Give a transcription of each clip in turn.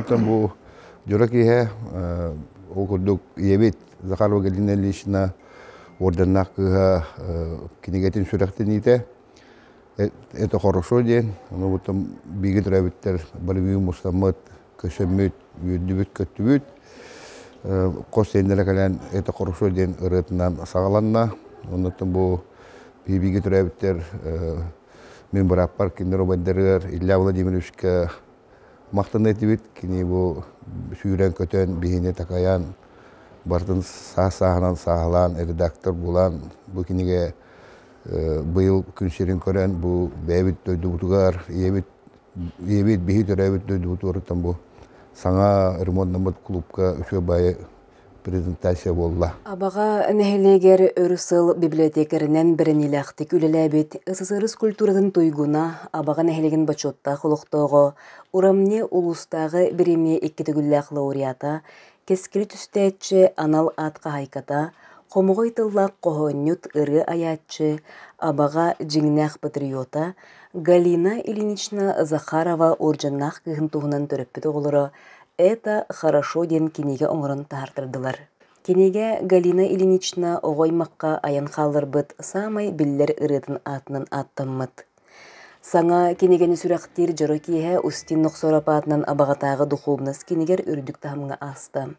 atan bu Jorok ihe o kurduk yebit Захарова Галина Ильична орденнах кыга кинегетин сүрәктен ите. Это хорошо ден. Ну вот бигет рабиттер барби мустамат көсөмөт юдүбүт көтүбүт. Костендер калан это хорошо ден ырытынан сагаланна. Онтон бу бигет рабиттер мен бараппар киндер обаддер Илья Владимировичка мактан этибит кини бу сүйрен көтөн бихине такаян бартын саханан сахалан редактор булан бу киниге быйыл күнсерин көрөн бу бэбит дөйдүгүтугар ебит бихи төрөбит дөйдүгүтугартан бу саңа ремонтнамыт клубка үшө байы презентация болла. Абага нехелегер өрүсыл библиотекарынан беренилактик үлеләбит СССР культурадан туйгуна абага нехелеген бачотта холоктого урамне улустагы биреме иккетигүлләк лауреата кескили түстәтче анал атка хайката комугой тыллак кохоннют ыры аятчы абага жиңнах патриота Галина Ильинична Захарова оржаннах кыгын тугунан төрөппүт оголоро это хорошо ден кинеге оңорон тартырдылар. Кинеге Галина Ильинична огоймакка аян халларбыт самай биллер ырытын атынан аттаммыт. Саңа кинегени сүрәктер Жорокиһе Устин Ноксорапатынан абагатагы духовнас кинегер үрдүк тамга аста.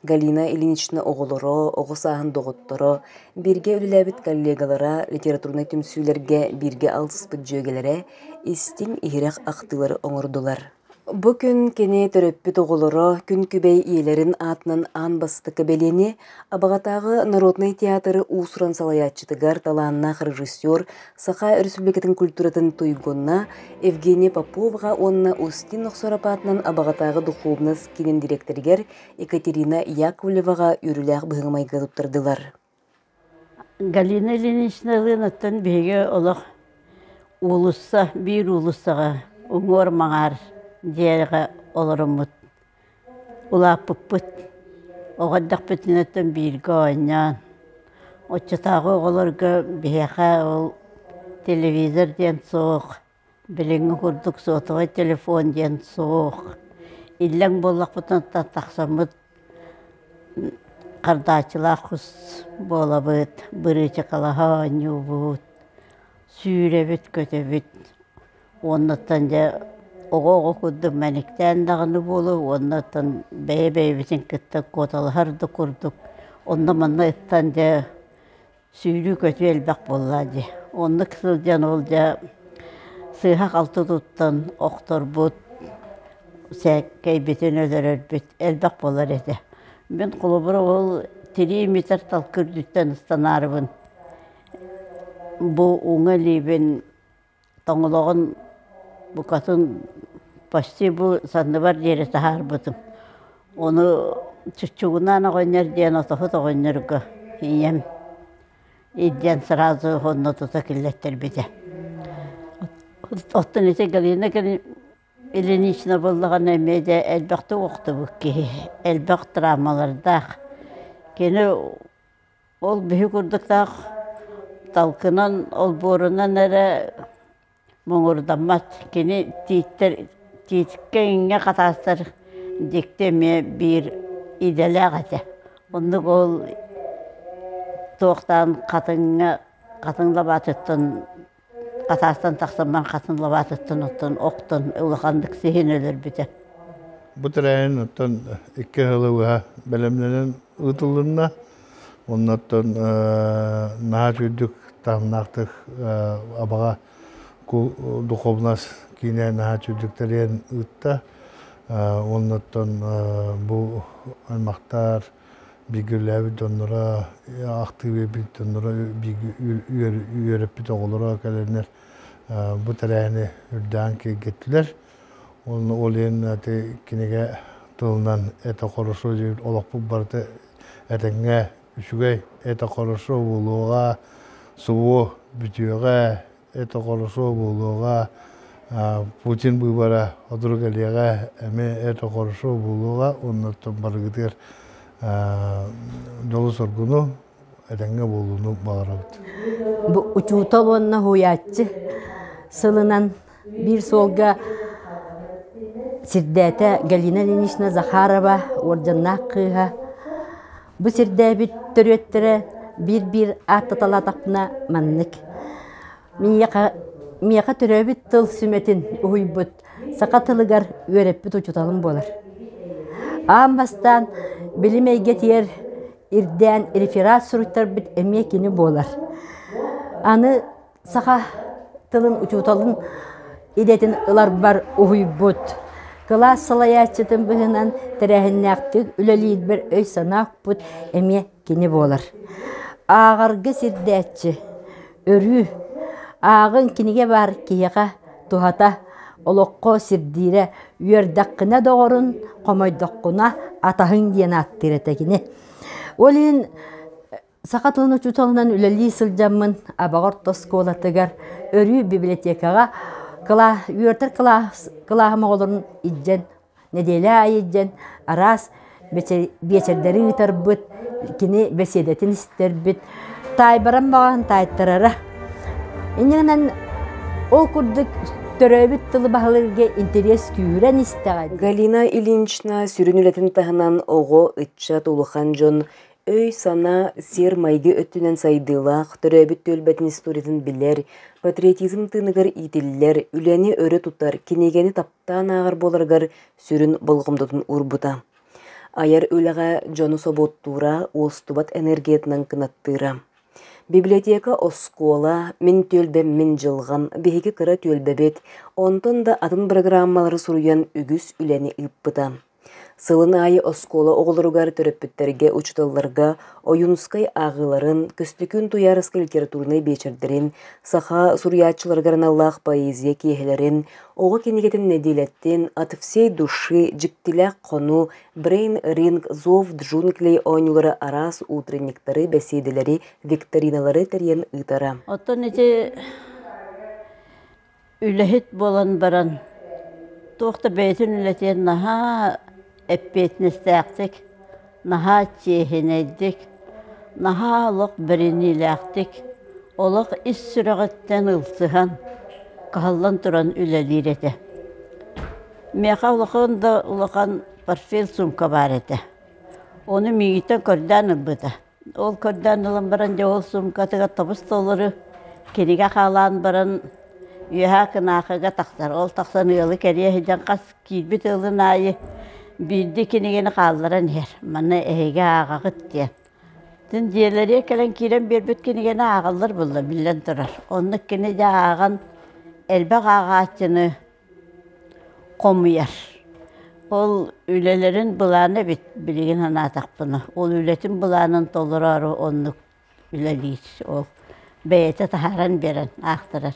Галина Ильинична оголоро, огусаһын доготторо, бирге үлеләбит коллегалара, литературный түмсүләргә бирге алсыспыт жөгеләре истин ихирәк актылары оңордулар. Бу күн кене төрөппүт оголоро күн күбей иелерин атынан ан бастыкы белени абагатагы Народный театры уусуран салаятчытыгар талааннах режиссер Саха Республикатын культуратын туйгунна Евгения Поповга онна Устин Ноксорапатынан абагатагы духовнас кинем директоргер Екатерина Яковлевага үрүләк быгымайга туптырдылар. Галина Ильинична аттан беге олох улусса бир улуссага уңор маңар диэрэҕэ олороммут улааппыппыт оҕоддах бүтүнэттэн бииргэ оонньаан оччотааҕы оҕолорго биэхэ ол телевизор диэн суох билиҥҥи курдук суотугай телефон диэн суох иллэҥ буоллахпытын тахсаммыт хардаачылаах хус буолабыт бырыыча калаһа оонньуубут сүүрэбит көтөбүт уоннаттан дьэ оҕоҕо курдук мэниктэн даҕаны буолу уоннаттан бэйэ-бэйэбитин кытта куоталаһарды курдук онно манна ыттан дьэ сүүрүү көтү элбэх буоллаа дьэ онно кысылдьан ол дьэ сыыһак алты туттан охторбут сээккэйбитин өлөрөрбүт элбэх буолар этэ мен кулубура ол тириимитер талкырдүттэн ыстанаарыбын бу уҥа лиибин тоҥолоҕун букатын почти бу санныбар диэри тахаарбытым. Оны чучугунан оҕонньор диэн отоһут оҕонньорго ийэм идден сразу хонно тута киллеттербите. Оттон ите Галина Ильинична боллаган эмеде элбэхти уохтубук киһи элбэх травмалардаах кини ол биһи курдуктаах талкынан ол буорунан эре моңурдаммат кини тииткеиҥҥэ катаастар диктеме биир иделээх этэ оннук ол туохтаан катыҥлабаатыттан катаастан тахсамман катыҥлабаатыттан оттон оқтон улахандык сиһин өлөрбүтэ. Бу терәйин оттон икки хылыуha белемненен ытылынна оннаттан наһаа үрдүк таамнаактык абага духовнас кине наһаа үрдүктерен ытта оннаттан бу аймактар бигүләбит оннора актыбит оннора үйөрөппүт оголора келенер бу терәйини үрдән кегеттилер ол ен кинеге тылынан это хорошо деп олоқпу барды этеңге үчүгэй это хорошо болууга суу бүтүөгө это хорошо болууга Путин быйбара одургалега эме это хорошо болууга оннотон баргытыр жолу соргуну этеңге болууну багарабыт. Бу учутолонна хуяччы сылынан бир солга Сирдәте Галина Ильинична Захарова орденнақ қыға. Бұ сирдәбіт түреттірі бір аттаталатақпына маннык. Мияқа түрәбіт тыл сүметін ұйбыт, сақатылығар өреппіт ұчуталым болар. Амбастан білімейге тиер ирден реферат сұруттар біт әмекені болар. Аны сақа тылын ұчуталын идетін ылар бар ұйбыт. Класс салаятчытын бұғынан тәрәхіннәқтік үләлейд бір өй санақ бұд әме кені болар. Ағырғы сирдәтчі, өрі, ағын кенеге бар кейіға тухата олыққо сирдейрі үйердаққына доғырын, қомайдаққына атағын дейін аттыретекіне. Олин сақатылын ұчуталынан үләлей сылжамын абағыр тосколатығар өрі библиотекаға үйертір қылағымы олырын иджен, неделі айыджен, арас бечердері ұтар бұд, кені беседетін істер бұд, тайбаран баған тайттырары. Енігінен ол күрдік төрөбіт тылы бағылырге интерес күйірен істеғайды. Галина Ильинична сүрінілетін тағынан оғы ұтча толухан жон өй сана сер майғы өттінен сайдылақ, төрөбіт төлбәтін историятын білер, патриотизм тынығыр итиллер, үләне өрі тұттар, кенегені таптан ағыр боларғар сүрін болғымдытын урбута. Аяр өліға жону соботтура, остубат энергиятынан кынаттыра. Библиотека оскола, мен төлбәм мен жылған, бейгі кыра төлбәбет, онтын да атын программалары сұруян үгіс үләне ұппыта. Сылын айы оскола оғылыругар төрөппіттерге учталларға ойунскай ағыларын, көстікін туярысқа литературный бечердерін, саха сурьячыларғарын Аллах поэзия кейхелерін, оғы кенегетін неделеттен, от всей души, жіктіләк қону, брейн ринг, зов, джунглей ойнулары арас утренниктары, бәсейділері, викториналары тәрен ұйтара. Оттан ете үләхет болан баран, тоқты бәйтін үләтен наға әппетіністәқтік, наға чехенәйдік, наға олық бірініләқтік, олық іс сүріғіттен ұлсыған, қағалан тұран үләлер еті. Меқа ұлықында ұлыған парфел сумка бар еті. Оны мейгіттен көрден ұлбыды. Ол көрден ұлын баран же ол сумкатыға табыс толыры, кенеге қалан баран үйәға кынақыға тақсар. Ол тақсан ұлы кәрия хеджан қас кейбет ұлын айы, Bildi kenegeni kaldırın her. Bana ege ağağıt diye. Dün diğerleriye gelen kiren bir büt kenegeni ağılır buldu. Bilden durar. Onun kenege ağan elbek ağaçını komuyar. Ol ülelerin bulanı bilgin anatak bunu. Ol ületin bulanın doldurarı onluk üleliyiz. Ol beyete taharan beren aktarar.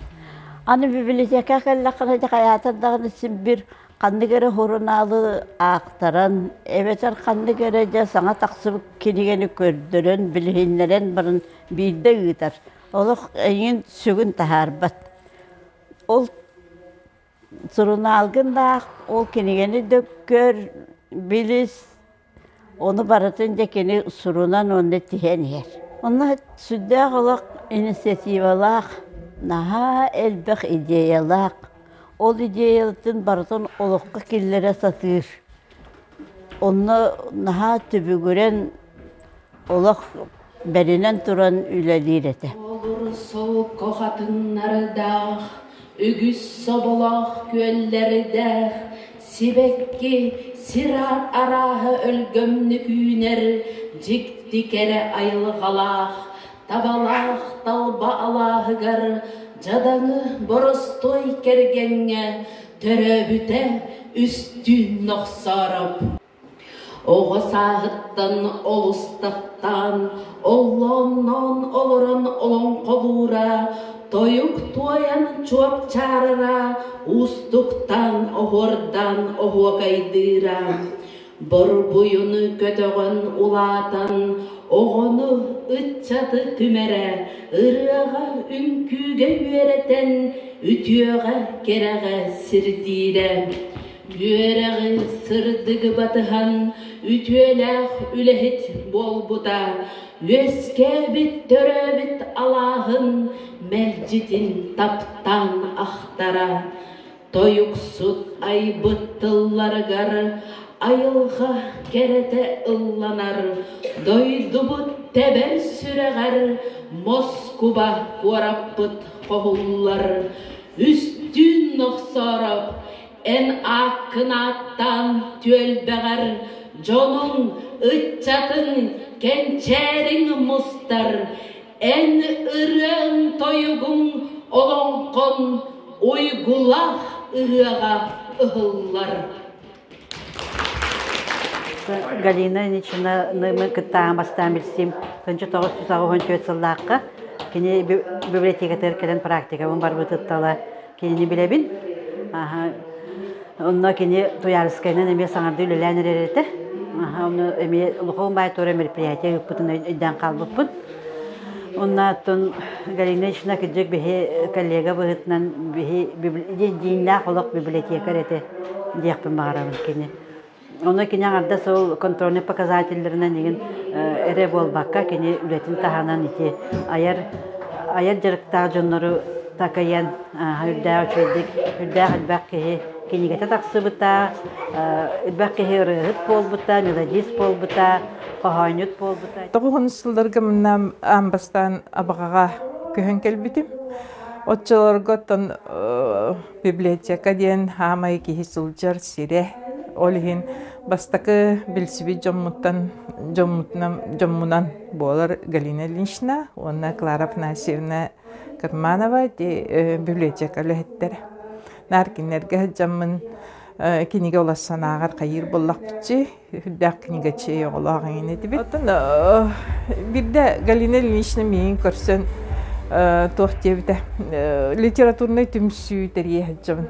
Anı biblioteka kallakınacak hayatındağın için bir kandı göre horunalı aktaran, eveter kandı görece sana taksıbık kenegeni kördüren, bilhinleren barın bilde gider. Oluk eyin sügün taharbat. Ol surunalgın da ol kenegeni dökör, bilis, onu baratınca keni surunan onu tihen yer. Onlar süddağ olak inisiyativalaak, naha elbek ideyalaak. Ol ideyalıtın baratın olukka killere satır. Onu naha tübü gören olak berinen duran ülelir ete. Olur soğuk kokatınlarda, ügüs sobolak göllerde, sibekki sirat arahı ölgömlü güner, cik dikere ayılgalak, tabalak talba alahıgar, Cadanı borostoy kergenge, töröbüte üstün noksarıp. Oğa sağıttan, olustaktan, ollonnon oluran olon kolura, toyuk toyan çuap çarıra, ustuktan, ohordan, ohuğa kaydıra. Bor boyunu kötöğün ulatan, oğunu ıtçatı tümere, ırığa ünküge yüereten, ütüğe kerege sirdire. Yüereği sırdıgı batıhan, ütüelek ülehit bol buda, Öskebit töröbit Allah'ın melcidin taptan ahtara. Toyuksut ayбыт тылларыгар, ayılға керете ылланар, дойдубут тәбәр сүрәгәр, Москуба қорапбыт қоғуллар, үстін нұқсарап, ән ақынаттан төлбәғар, Жонун ытчатын кенчәрің мұстар, ән ырын тойугун олонқон, ойгулақ ырыға ығыллар. Галина Ильинична мы кыттаан бастаан билсим 1994 сыллаакка кини библиотекатер келен практикабын барбытыттала кини билебин. Онно кини туярыскайнан эме саңарды үлеләнеререте. Оны эме улухон бай тора мероприятие ыппытын өйден калбыппын. Оннаттон Галина Ильинична кыджык бихи коллега быгытынан бихи дийиннаа холок библиотекар эте диякпын багарабын кини. Оны кине анда сол контрольный показательлеринен деген эре болбакка кини үлетин таханан ити аяр жарыктаа жоннору такаян хүрдää чөйдик хүрдää хадбак кинигете таксыбыта бак рыгыт болбута мелодист болбута кохойнут болбута. Тогугун сылдарга мынам амбастан абагага көһөн келбитим. Отчолорготтон библиотека диен хамай кихисылжар сире Олихин бастакы билсиби жоммунан болар Галина Ильинична, онна Клара Афанасьевна Карманова де библиотека лехеттер. Наркинерге жаммын киниге олассанаагар кайыр боллак бичи, хүддак киниге чей оголагын эдиби. Отон бирде Галина Ильинична мейин көрсөн туохтебите литературный түмсүү терие хаджамын.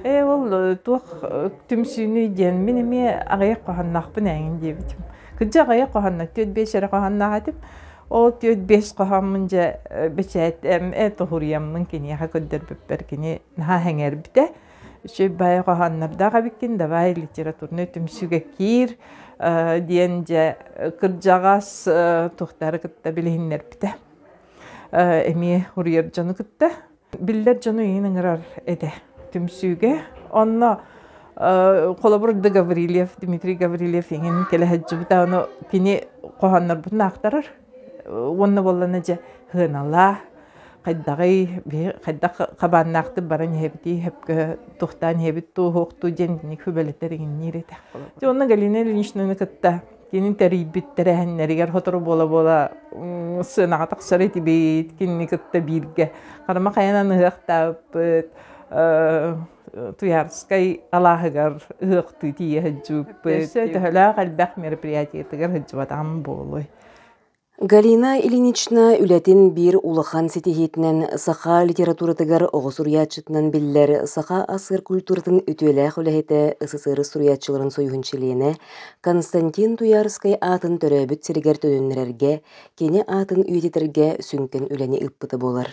Ол туох түмсүүнү ден менеме агаяк коханнакпын аңин дебитим. Кыджа агаяк коханна төт бешере коханнагатып, ол төт беш кохаммынжа бечет тухурияммын кини көддөр беппер кини наха хеңер бите. Шөй бай коханнарда габикин да бай литературный түмсүүгө кир диенже кыржагас тухтары кытта билиннер бите. Эми хуриер жаны кытта биллер жаны ийиңирар эде. Түмсүүгө онно колобур Дмитрий Гаврилев еңин келе хаджыбыта оны кини коханнар бутун актарар. Онно боллана же хынала кайдагы кайда кабаннакты баран хебити хепкө тухтан хебит тухукту жендини көбөлөтөрүн нирете. Онно Галина Ильинична кытта кини терибиттерехнеригер хотору бола сынага таксарыты бит кини кытта бирге карама каянан ыктап Туярскай Аллахыгар ықты тие хаджуп. Төһөлөг албак мероприятиетигер хаджубатам болой. Галина Ильинична үлетин бир улахан сетихетинен саха литературатыгар оҕосурьячытынан биллер саха асыр культуратын үтүөлээх үлэхете СССР сурьячыларын союхунчилиэне Константин Туярскай атын төрөбүт сиригер төнүннерерге кени атын үйетитерге сүнкен үлени ыппыты болар.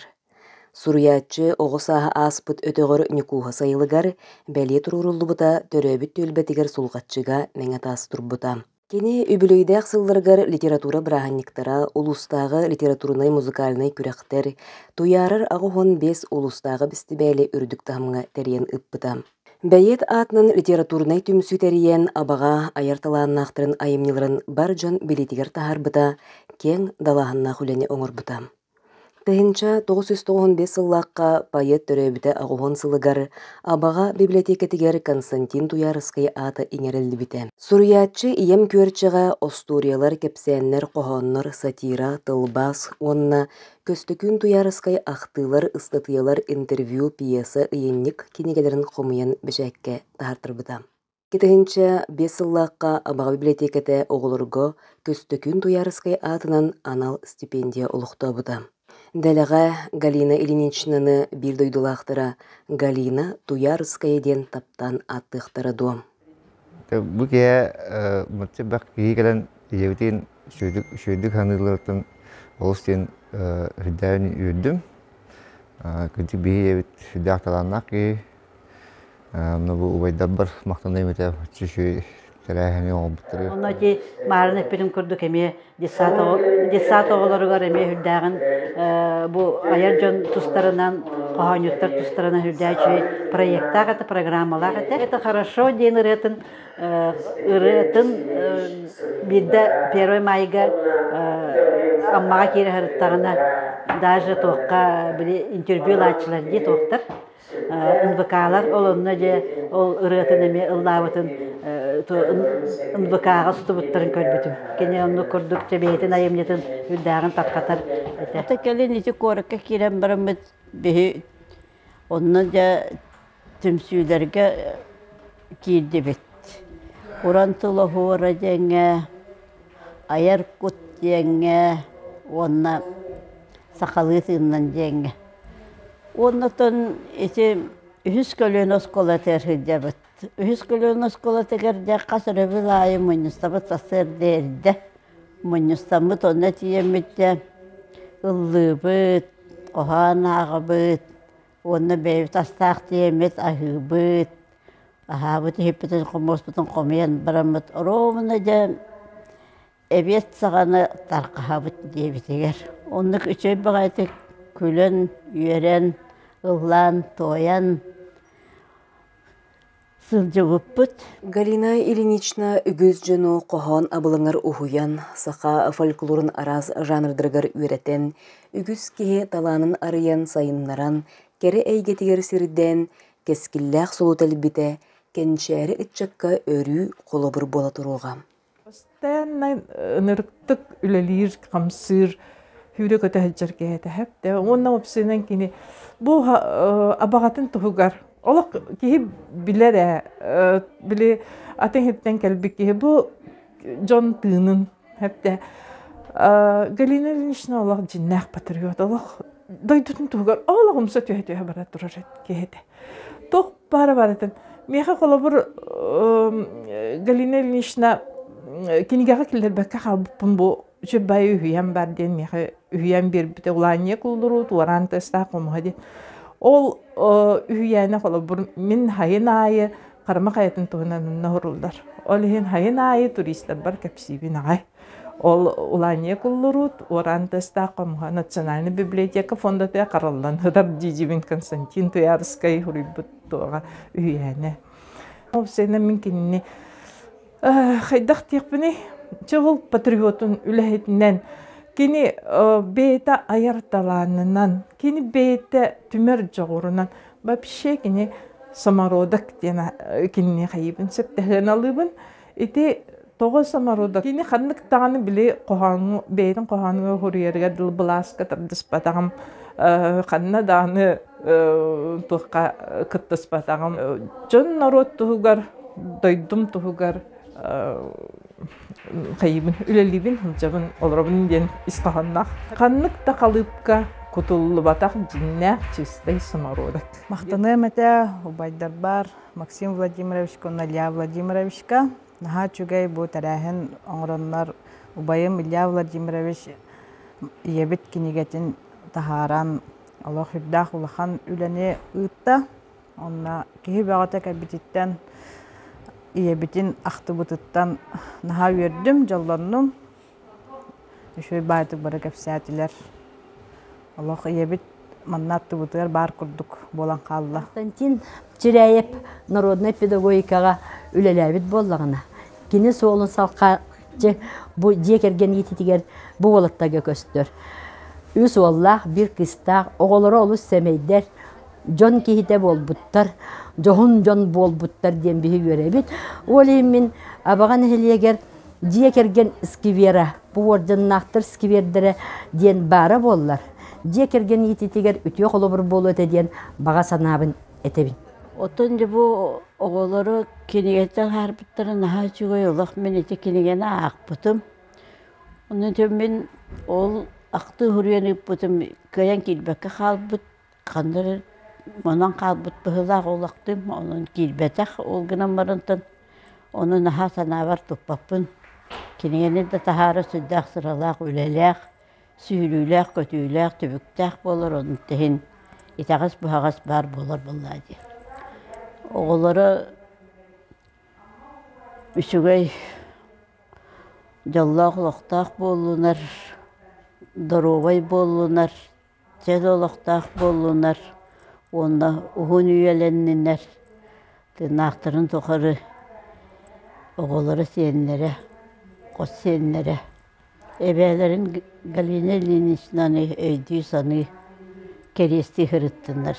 Сурьячы оҕосааһа ааспыт өтөгөр Никуха сайылыгар бәлие туруруллубута төрөбүт төлбетигер сулгатчыга меҥе таас турбута. Кени үбүлөйдäэх сылларыгар литература бырааһынниктара улустагы литературный музыкальный күрэхтер туярар агухон 5 улустагы бистибэли үрдүк таһымҥа терийэн ыппыта. Бәйет атынан литературный түмсүү терийэн абага аярталааннаахтарын айымныларын бар дьон билетигер таһарбыта кең далаһыннаах үлэни оҥорбута. Тыһынча 995 сыллаакка поэт төрөбүтэ агухон сылыгар абага библиотекатигер Константин Туярскай аты иңерелдибите. Сурьячы ием күөрчэҕэ осториялар кепсээннер кохоннор сатира, тылбас, онна көстөкүн Туярскай ахтыылар, ыстатыялар интервью, пьеса, ыйынник кинигелерин хомуйан бэчэкке таһартырбыта. Китыһынча 5 сыллаакка абага библиотекате оҕолорго көстөкүн Туярскай атынан анал стипендия олохтобута. Дәләгә Галина Ильиничнаны бир дойдулаахтара Галина Туярская ден таптан аттыхтара ду. Бу ке мөтче бак кигелен ебитин шөйдүк ханылыртын олстен хидәни үрдүм. Кити бие шөйдәк таланнак ки бу убайда бар мактандай мете чөй тәрәһіне олбуттары. Онна ки марын эппитин курдук эме десат оголоругар эме хүрдәгин бу аяр жон тустарынан кохонюттар тустарынан хүрдәчү проекттар это программалар это хорошо ден ырытын бидде 1 майга аммага кире харыттагына даже тоққа биле интервью лачылар ди тоқтар НВКлар олонна же ол ырытын эме ыллабытын НВКга стубуттарын көрбүтүм. Кене онну курдук чебейтин айымнетін үрдәғын тапқатар. Ата келин ити коракка кирен барамыт бихи онна да түмсүйлерге кирди бит. Уран тулы хуора жеңе, аяр кут жеңе, онна сақалы тыыннан жеңе. Оннатын ити үхіс көлін оскола терхидде бит. Үхіс көлін оскола тегерде қасыры білайы мұныстабы тасыр дерді. Мұныстамыт онна тиемітте ыллы бұт, оған ағы бұт, онна бәйбі тастақ тиемет ағы бұт. Аға бұт еппетін қомос бұтын қомиян барамыт. Ромына да әбет сағаны тарқаға бұт дебетегер. Оннық үшөй бағайты күлін, үйерен, ыллан, тоян, сылжығыппыт. Галина Ильинична үгіз жыну қоған абылыңар ухуян, сақа фольклорын араз жанрдыргар үйретен, үгіз кеге таланын арыян сайыннаран, кері әйгетігер сирден, кескілләқ солу тәлбіте, кенчәрі үтчакка өрі қолыбыр бола тұруға. Постоянно нырықтық үлелер, қамсыр, хүрі көті әджерге әтәхәпті. Онна опсынан кені бұл абағатын тұғығар. Олық кейі білер біле атын хептен кәлбі кейі бұл жон тыынын әпті. Галина Ильинична олық жиннақ патриот, олық дойдутын тұғығар. Олық ұмса түйе бара тұрар кейді. Тоқ бары-баратын. Меха қолабыр Галина Ильинична кенегеға келдер бәкке қалбыппын бұл жөп бай үйен бар ден меха үйен бербіті ұланне құлдыру туаран теста қомға ден. Ол үйені қолабыр мен хайын айы қарма қаятын туғынан ұрылдар. Ол ең хайын айы туристер бар кәпсейбін ағай. Ол ұланне құлдыру туаран теста қомға национальный библиотека фондатыя қаралдан ғыдар Дижибин Константин Туярскай хүрібіт туға үйені. Ол сені мен кеніне қайдақ текпіне чығыл патриотын үләхетінен кені бейті аярталанынан, кені бейті түмір жоғырынан бәпше кені самародак кені қайыбын септәген алыбын. Эти тоғы самародак кені қанық тағаны біле бейтін қоғаны ғұрыерге дыл бұласқа тардыспатағым қанына дағаны тұққа күттіспатағым. Жон народ тұғығар, дойдым тұғығар қайыбын, үлелебін, жабын, оларабын ден исқағаннақ. Қаннықта қалыпқа құтылы батақ жиннәқ чистай самародак. Мақтаны мәті ұбайдар бар Максим Владимирович, Илья Владимировичка. Наға чүгей бұл тәрәхін оңыронлар ұбайым Илья Владимирович ебет кенегетін тахаран Аллах үрдақ ұлақан үләне ұйтта. Онна кейі бағата кәбететтен ебетін ақты бұтыттан наға өрдім, жалланным. Үшөй байтық бары кәпсәтілер. Аллах ебет маннатты бұтығар бар күрдік болан қалла. Константин Чиряев народный педагогикаға үлеләбіт боллағына. Кені соғылын салқа бұл жекерген ететігер бұл олаттағы көстір. Үс оллақ бір қыстақ, оғылары олыс сәмейдер, жон кейіде бол бұттар, жон бол бұттар ден бігі көребет. Ол емін абаған әлегер жекерген скивера, бұл ордыннақтыр скивердері ден бары боллар. Жекерген ететігер үтіе қолы бір болу өтеден баға санабын әтебін. Отын де бұл оғылары кенегеттен қарбыттары наға жүгей олақ мен ете кенегені ақ бұтым. Оның төмен ол ақты хүреніп бұтым көйен келбәкі қалбыт, қандыры онан қалбыт бұғылақ олақтым, оның келбәтәқ олғынан барынтын. Оны наға санабар тұппапын. Кенегені де тахары сүддәқ сыралақ, үлеләқ, сүйіліләқ, көтүйләқ, түбіктәқ болыр, оның тәхін итағыз бұғағыз бар болыр болады. Оғылары Üçügey jalla qulaqtaq bollunar, darovay bollunar, çel olaqtaq bollunar, onda uhun üyelenninler. Tırnaqtırın toqarı oğulları senlere, qoç senlere. Ebelerin galine linişnani öydüy sanı keresti hırıttınlar.